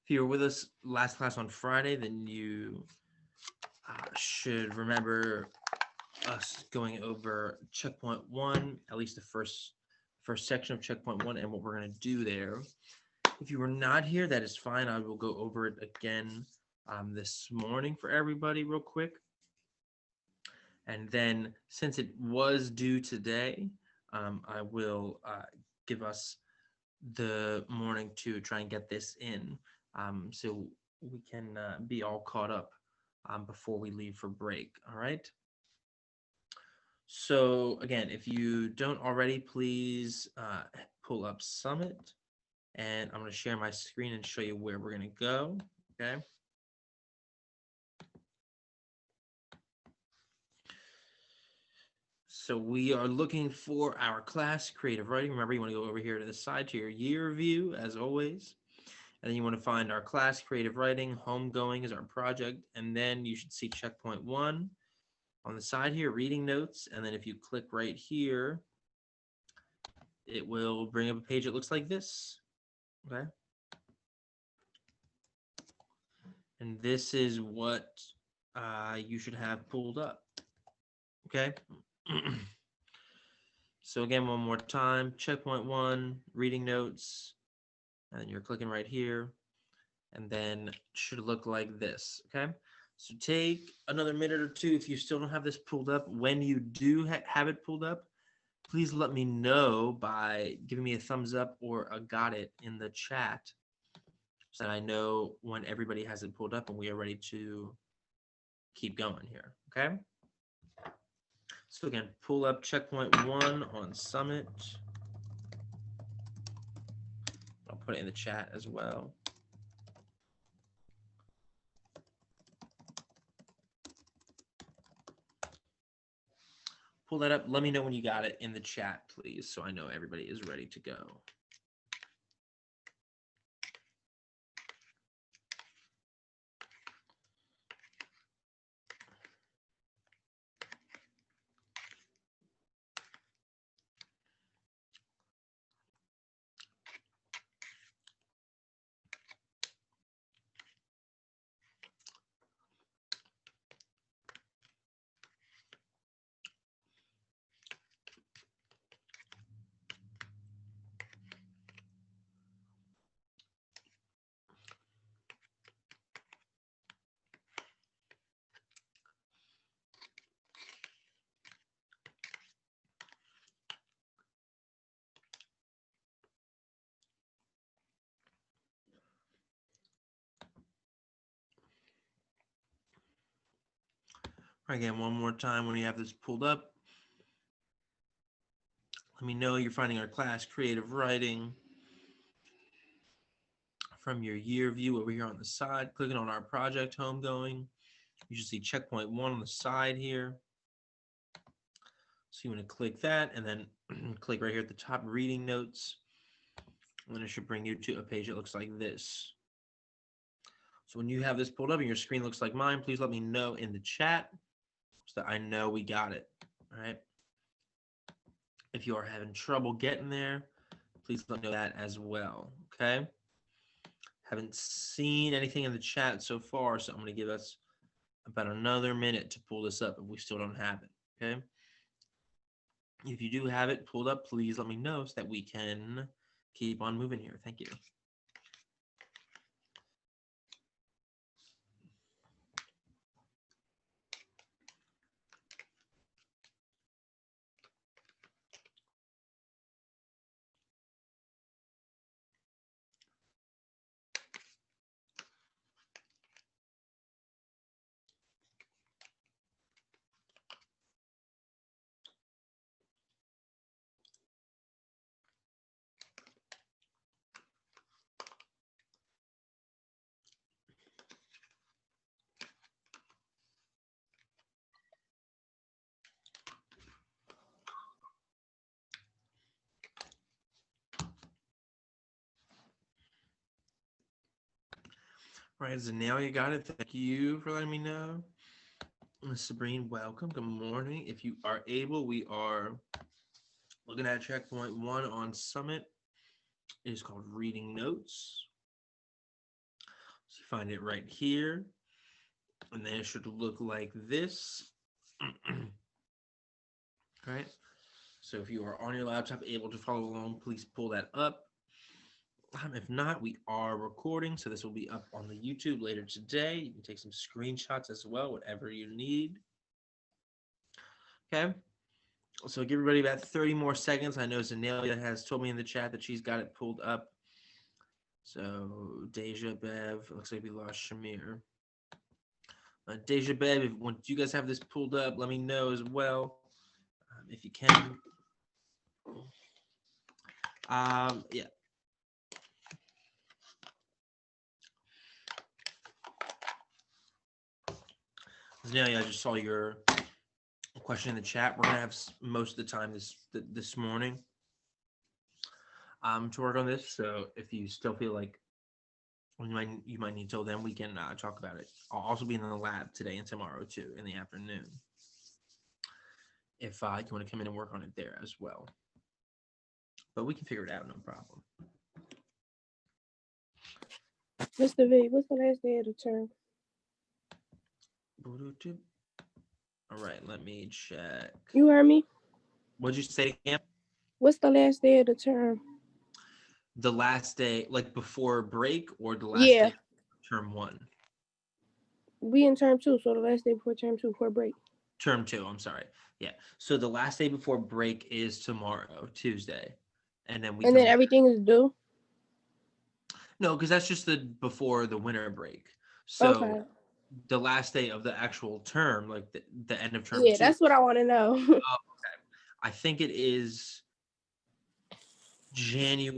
If you were with us last class on Friday, then you should remember us going over checkpoint one, at least the first section of checkpoint one, and what we're going to do there. If you were not here, that is fine. I will go over it again this morning for everybody real quick. And then since it was due today, I will give us the morning to try and get this in so we can be all caught up before we leave for break. All right. So again, if you don't already, please pull up Summit, and I'm going to share my screen and show you where we're going to go. Okay. So we are looking for our class, creative writing. Remember, you want to go over here to the side to your year view, as always. And then you want to find our class, creative writing. Homegoing is our project. And then you should see checkpoint one on the side here, reading notes. And then if you click right here, it will bring up a page that looks like this. Okay. And this is what you should have pulled up. Okay. So again, one more time, checkpoint one, reading notes, and then you're clicking right here, and then should look like this. Okay. So take another minute or two. If you still don't have this pulled up, when you do have it pulled up, please let me know by giving me a thumbs up or a got it in the chat so that I know when everybody has it pulled up and we are ready to keep going here. Okay. So again, pull up checkpoint one on Summit. I'll put it in the chat as well. Pull that up. Let me know when you got it in the chat, please, so I know everybody is ready to go. Again, one more time when you have this pulled up. Let me know you're finding our class, creative writing. From your year view over here on the side, clicking on our project, homegoing. You should see checkpoint one on the side here. So you want to click that and then click right here at the top, reading notes. And then it should bring you to a page that looks like this. So when you have this pulled up and your screen looks like mine, please let me know in the chat so that I know we got it. All right. If you are having trouble getting there, please let me know that as well. Okay. Haven't seen anything in the chat so far, so I'm going to give us about another minute to pull this up if we still don't have it. Okay. If you do have it pulled up, please let me know so that we can keep on moving here. Thank you. All right, Zanelle, you got it. Thank you for letting me know. Sabrine, welcome. Good morning. If you are able, we are looking at checkpoint one on Summit. It is called reading notes. So you find it right here, and then it should look like this. All right. So if you are on your laptop able to follow along, please pull that up. If not, we are recording, so this will be up on the YouTube later today. You can take some screenshots as well, whatever you need. Okay. So give everybody about 30 more seconds. I know Zanelia has told me in the chat that she's got it pulled up. So Deja Bev, looks like we lost Shamir. Deja Bev, once you guys have this pulled up, let me know as well, if you can. Yeah. Zanelia, I just saw your question in the chat. We're gonna have most of the time this morning to work on this. So if you still feel like you might need till then, we can talk about it. I'll also be in the lab today and tomorrow too in the afternoon. If you want to come in and work on it there as well, but we can figure it out, no problem. Mr. V, what's the last day of the term? All right, let me check. You heard me? What'd you say again? What's the last day of the term? The last day, like before break, or the last Yeah. day of term 1? We in term 2, so the last day before term 2 before break. Term 2, I'm sorry. Yeah. So the last day before break is tomorrow, Tuesday. And then then everything is due? No, because that's just before the winter break. So okay. The last day of the actual term, like the end of term 2. Yeah, that's what I want to know. Okay. I think it is January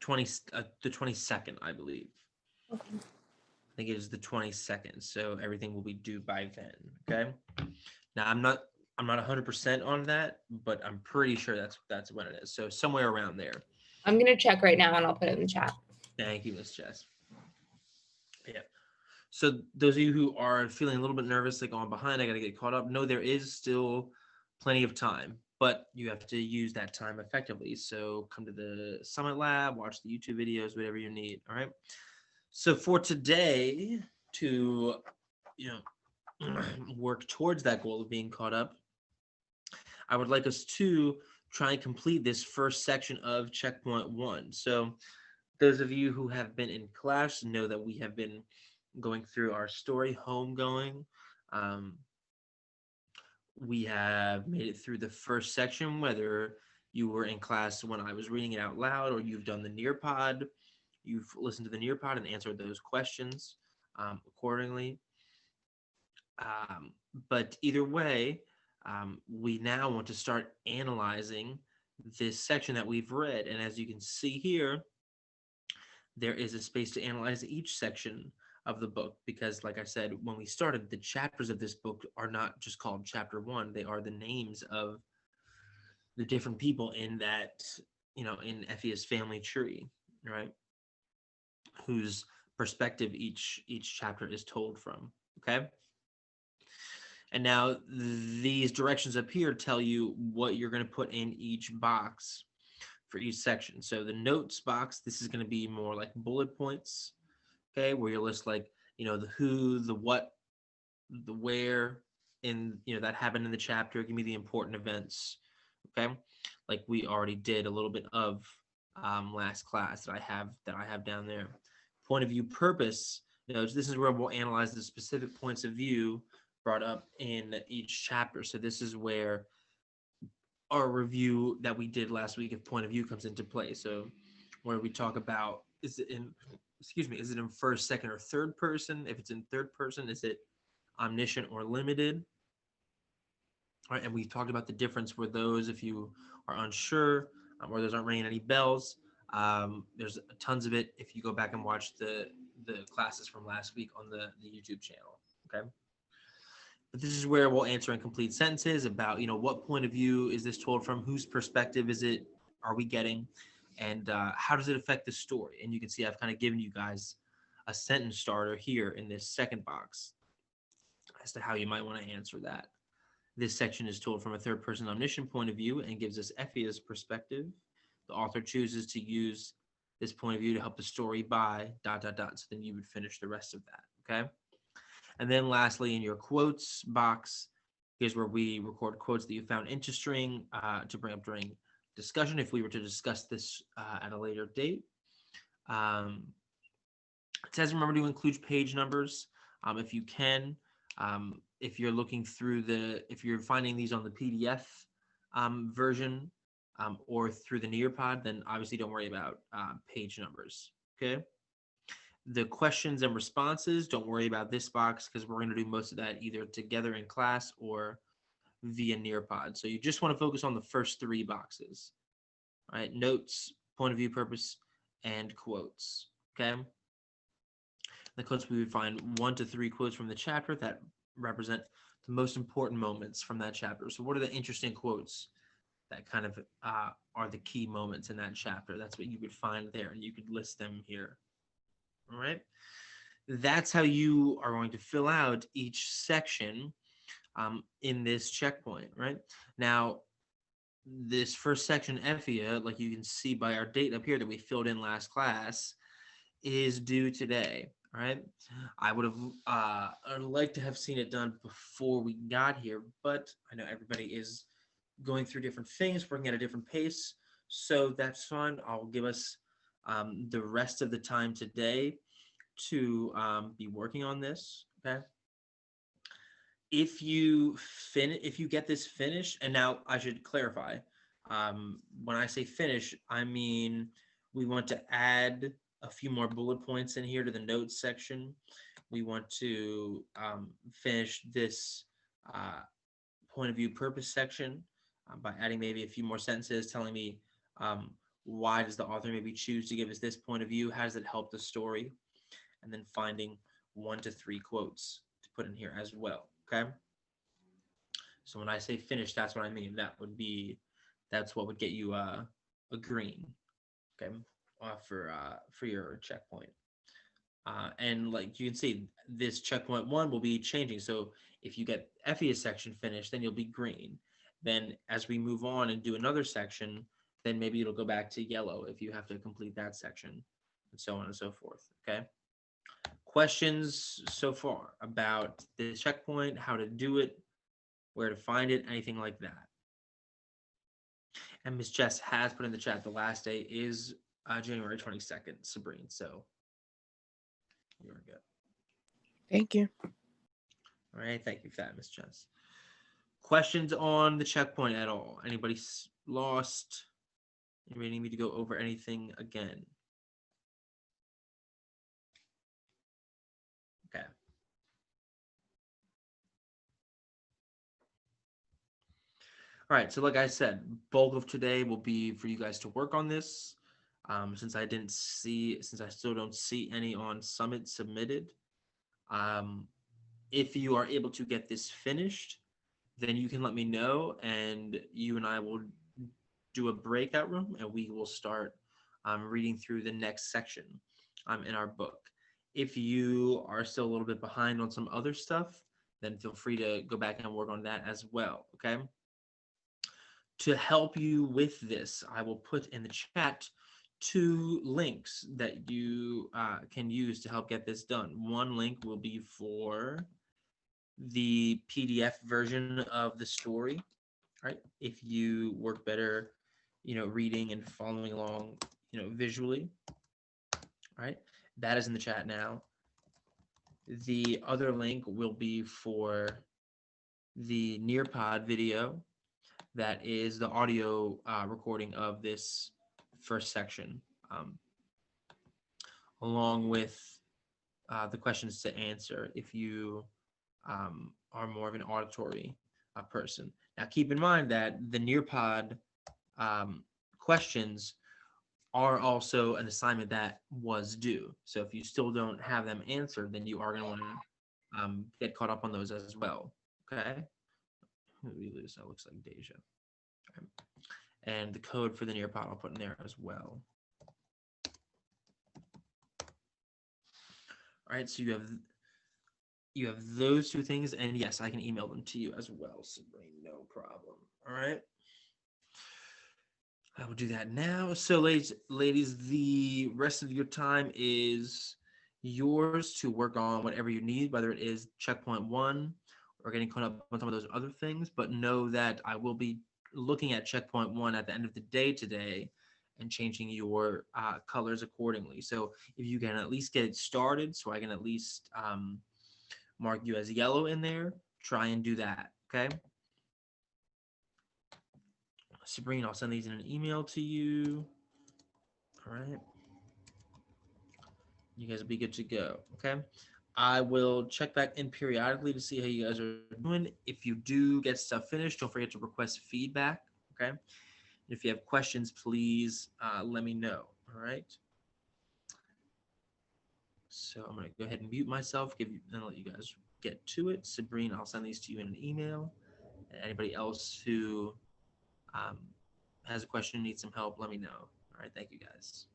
the 22nd, I believe. Okay. I think it is the 22nd, so everything will be due by then. Okay. Now I'm not 100% on that, but I'm pretty sure that's when it is. So somewhere around there. I'm gonna check right now and I'll put it in the chat. Thank you, Miss Jess. Yeah. So those of you who are feeling a little bit nervous, like, oh, I'm behind, I got to get caught up. No, there is still plenty of time, but you have to use that time effectively. So come to the Summit Lab, watch the YouTube videos, whatever you need. All right. So for today, to work towards that goal of being caught up, I would like us to try and complete this first section of checkpoint 1. So those of you who have been in class know that we have been going through our story, Homegoing. We have made it through the first section, whether you were in class when I was reading it out loud or you've done the Nearpod. You've listened to the Nearpod and answered those questions accordingly. But either way, we now want to start analyzing this section that we've read. And as you can see here, there is a space to analyze each section of the book, because like I said, when we started, the chapters of this book are not just called chapter 1, they are the names of the different people in that, in Effie's family tree, right? Whose perspective each chapter is told from, okay? And now these directions up here tell you what you're going to put in each box for each section. So the notes box, this is going to be more like bullet points, okay, where you list like, the who, the what, the where, and that happened in the chapter. Give me the important events, okay, like we already did a little bit of last class that I have down there. Point of view purpose, this is where we'll analyze the specific points of view brought up in each chapter. So this is where our review that we did last week of point of view comes into play. So where we talk about, is it in first, second, or third person? If it's in third person, is it omniscient or limited? All right, and we talked about the difference for those, if you are unsure, or those aren't ringing any bells. There's tons of it if you go back and watch the classes from last week on the YouTube channel, okay? But this is where we'll answer incomplete sentences about, what point of view is this told from? Whose perspective are we getting? And how does it affect the story? And you can see I've kind of given you guys a sentence starter here in this second box as to how you might want to answer that. This section is told from a third person omniscient point of view and gives us Effie's perspective. the author chooses to use this point of view to help the story by ... So then you would finish the rest of that. Okay. And then lastly, in your quotes box, here's where we record quotes that you found interesting to bring up during discussion if we were to discuss this at a later date. It says remember to include page numbers if you can. If you're looking through if you're finding these on the PDF version or through the Nearpod, then obviously don't worry about page numbers. Okay. The questions and responses, don't worry about this box because we're going to do most of that either together in class or via Nearpod. So you just want to focus on the first three boxes. All right, notes, point of view, purpose, and quotes. Okay. The quotes, we would find 1 to 3 quotes from the chapter that represent the most important moments from that chapter. So what are the interesting quotes that kind of are the key moments in that chapter? That's what you would find there, and you could list them here. All right. That's how you are going to fill out each section in this checkpoint, right? Now, this first section, Effia, like you can see by our date up here that we filled in last class, is due today. All right. I would have I'd like to have seen it done before we got here, but I know everybody is going through different things, working at a different pace. So that's fine. I'll give us the rest of the time today to be working on this. Okay. If you get this finished, and now I should clarify, when I say finish, I mean we want to add a few more bullet points in here to the notes section. We want to finish this point of view purpose section by adding maybe a few more sentences telling me why does the author maybe choose to give us this point of view? How does it help the story? And then finding 1 to 3 quotes to put in here as well. Okay. So when I say finish, that's what I mean. That's what would get you a green. Okay. For your checkpoint. And like you can see, this checkpoint 1 will be changing. So if you get Effie's section finished, then you'll be green. Then as we move on and do another section, then maybe it'll go back to yellow if you have to complete that section, and so on and so forth. Okay. Questions so far about the checkpoint, how to do it, where to find it, anything like that? And Miss Jess has put in the chat the last day is January 22nd, Sabrine. So you're good. Thank you. All right. Thank you for that, Miss Jess. Questions on the checkpoint at all? Anybody lost? Anybody need me to go over anything again? Okay. All right, so like I said, bulk of today will be for you guys to work on this. Since I still don't see any on Summit submitted. If you are able to get this finished, then you can let me know, and you and I will do a breakout room, and we will start reading through the next section in our book. If you are still a little bit behind on some other stuff, then feel free to go back and work on that as well, okay? To help you with this, I will put in the chat 2 links that you can use to help get this done. One link will be for the PDF version of the story, right? If you work better, reading and following along, visually, right? That is in the chat now. The other link will be for the Nearpod video. That is the audio recording of this first section, along with the questions to answer if you are more of an auditory person. Now, keep in mind that the Nearpod questions are also an assignment that was due. So if you still don't have them answered, then you are going to want to get caught up on those as well. Okay. We lose. That looks like Deja. Okay. And the code for the Nearpod I'll put in there as well. All right. So you have those 2 things, and yes, I can email them to you as well, Sabrine. No problem. All right. I will do that now. So, ladies, the rest of your time is yours to work on whatever you need, whether it is checkpoint one or getting caught up on some of those other things. But know that I will be looking at checkpoint one at the end of the day today and changing your colors accordingly. So, if you can at least get it started, so I can at least mark you as yellow in there, try and do that. Okay. Sabrina, I'll send these in an email to you. All right. You guys will be good to go. Okay. I will check back in periodically to see how you guys are doing. If you do get stuff finished, don't forget to request feedback. Okay. And if you have questions, please let me know. All right. So I'm going to go ahead and mute myself, and let you guys get to it. Sabrina, I'll send these to you in an email. And anybody else who um, has a question, needs some help, let me know. All right. Thank you guys.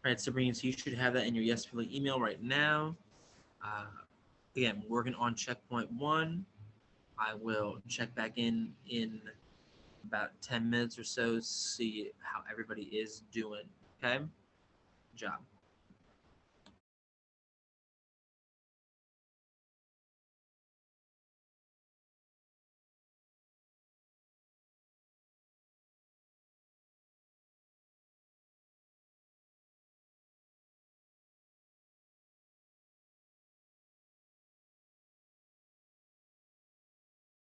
All right, Sabrina, so you should have that in your Yes Philly email right now. Uh, Again, working on checkpoint one. I will check back in about 10 minutes or so, see how everybody is doing. Okay? Good job.